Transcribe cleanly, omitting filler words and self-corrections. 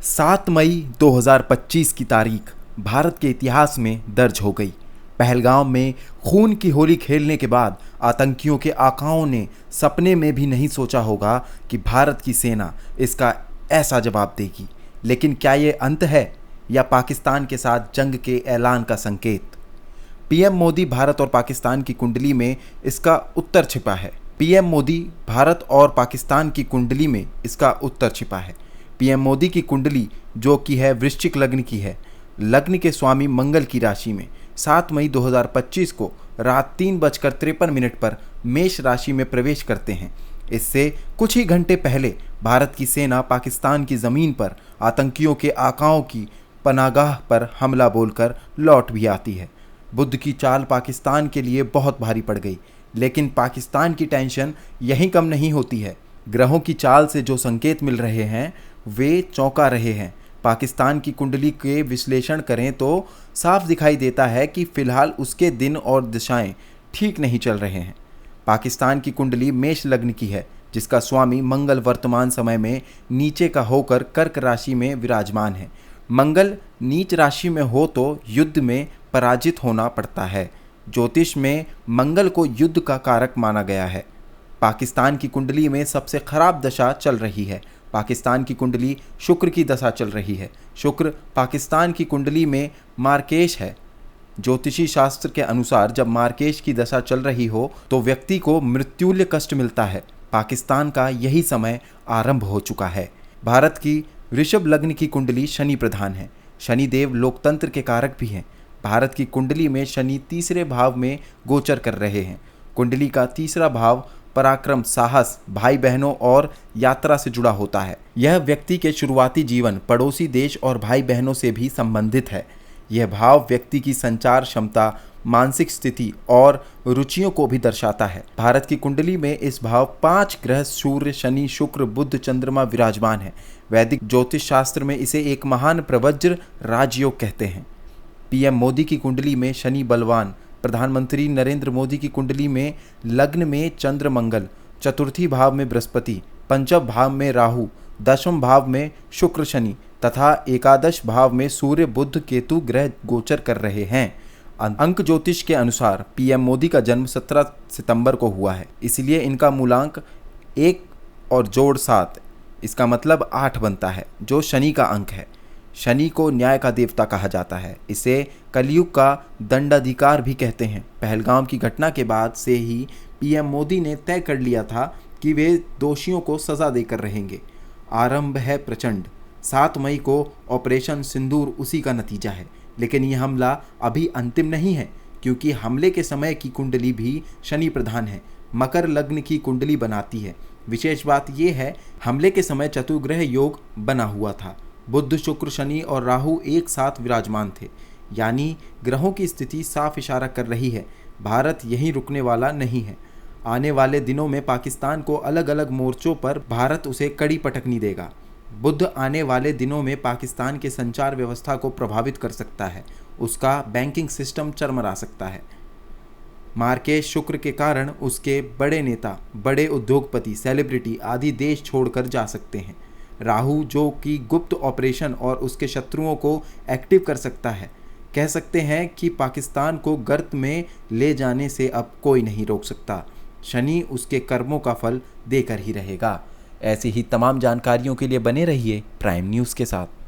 7 मई 2025 की तारीख भारत के इतिहास में दर्ज हो गई। पहलगाम में खून की होली खेलने के बाद आतंकियों के आकाओं ने सपने में भी नहीं सोचा होगा कि भारत की सेना इसका ऐसा जवाब देगी। लेकिन क्या ये अंत है या पाकिस्तान के साथ जंग के ऐलान का संकेत? पीएम मोदी भारत और पाकिस्तान की कुंडली में इसका उत्तर छिपा है। पीएम मोदी भारत और पाकिस्तान की कुंडली में इसका उत्तर छिपा है। पीएम मोदी की कुंडली जो कि है वृश्चिक लग्न की है। लग्न के स्वामी मंगल की राशि में 7 मई 2025 को रात 3:53 पर मेष राशि में प्रवेश करते हैं। इससे कुछ ही घंटे पहले भारत की सेना पाकिस्तान की ज़मीन पर आतंकियों के आकाओं की पनागाह पर हमला बोलकर लौट भी आती है। बुद्ध की चाल पाकिस्तान के लिए बहुत भारी पड़ गई, लेकिन पाकिस्तान की टेंशन यहीं कम नहीं होती है। ग्रहों की चाल से जो संकेत मिल रहे हैं वे चौंका रहे हैं। पाकिस्तान की कुंडली के विश्लेषण करें तो साफ दिखाई देता है कि फिलहाल उसके दिन और दिशाएं ठीक नहीं चल रहे हैं। पाकिस्तान की कुंडली मेष लग्न की है, जिसका स्वामी मंगल वर्तमान समय में नीचे का होकर कर्क राशि में विराजमान है। मंगल नीच राशि में हो तो युद्ध में पराजित होना पड़ता है। ज्योतिष में मंगल को युद्ध का कारक माना गया है। पाकिस्तान की कुंडली में सबसे खराब दशा चल रही है। पाकिस्तान की कुंडली शुक्र की दशा चल रही है। शुक्र पाकिस्तान की कुंडली में मार्केश है। ज्योतिषी शास्त्र के अनुसार जब मार्केश की दशा चल रही हो तो व्यक्ति को मृत्युल्य कष्ट मिलता है। पाकिस्तान का यही समय आरंभ हो चुका है। भारत की वृषभ लग्न की कुंडली शनि प्रधान है। शनिदेव लोकतंत्र के कारक भी हैं। भारत की कुंडली में शनि तीसरे भाव में गोचर कर रहे हैं। कुंडली का तीसरा भाव पराक्रम, साहस, भाई बहनों और यात्रा से जुड़ा होता है। यह व्यक्ति के शुरुआती जीवन, पड़ोसी देश और भाई बहनों से भी संबंधित है। यह भाव व्यक्ति की संचार क्षमता, मानसिक स्थिति और रुचियों को भी दर्शाता है। भारत की कुंडली में इस भाव 5 ग्रह सूर्य, शनि, शुक्र, बुध, चंद्रमा विराजमान है। वैदिक ज्योतिष शास्त्र में इसे एक महान प्रवज्र राजयोग कहते हैं। पीएम मोदी की कुंडली में शनि बलवान, प्रधानमंत्री नरेंद्र मोदी की कुंडली में लग्न में चंद्र मंगल, चतुर्थी भाव में बृहस्पति, पंचम भाव में राहु, दशम भाव में शुक्र शनि तथा एकादश भाव में सूर्य बुध केतु ग्रह गोचर कर रहे हैं। अंक ज्योतिष के अनुसार पीएम मोदी का जन्म 17 सितंबर को हुआ है, इसलिए इनका मूलांक 1 और जोड़ 7, इसका मतलब 8 बनता है, जो शनि का अंक है। शनि को न्याय का देवता कहा जाता है। इसे कलयुग का दंडाधिकार भी कहते हैं। पहलगाम की घटना के बाद से ही पीएम मोदी ने तय कर लिया था कि वे दोषियों को सजा देकर रहेंगे। आरंभ है प्रचंड। 7 मई को ऑपरेशन सिंदूर उसी का नतीजा है। लेकिन यह हमला अभी अंतिम नहीं है, क्योंकि हमले के समय की कुंडली भी शनि प्रधान है, मकर लग्न की कुंडली बनाती है। विशेष बात यह है, हमले के समय चतुर्ग्रह योग बना हुआ था। बुध, शुक्र, शनि और राहु एक साथ विराजमान थे, यानी ग्रहों की स्थिति साफ इशारा कर रही है भारत यहीं रुकने वाला नहीं है। आने वाले दिनों में पाकिस्तान को अलग अलग मोर्चों पर भारत उसे कड़ी पटकनी देगा। बुध आने वाले दिनों में पाकिस्तान के संचार व्यवस्था को प्रभावित कर सकता है। उसका बैंकिंग सिस्टम चरमरा सकता है। मार्केश शुक्र के कारण उसके बड़े नेता, बड़े उद्योगपति, सेलिब्रिटी आदि देश छोड़कर जा सकते हैं। राहु जो कि गुप्त ऑपरेशन और उसके शत्रुओं को एक्टिव कर सकता है। कह सकते हैं कि पाकिस्तान को गर्त में ले जाने से अब कोई नहीं रोक सकता। शनि उसके कर्मों का फल देकर ही रहेगा। ऐसी ही तमाम जानकारियों के लिए बने रहिए प्राइम न्यूज़ के साथ।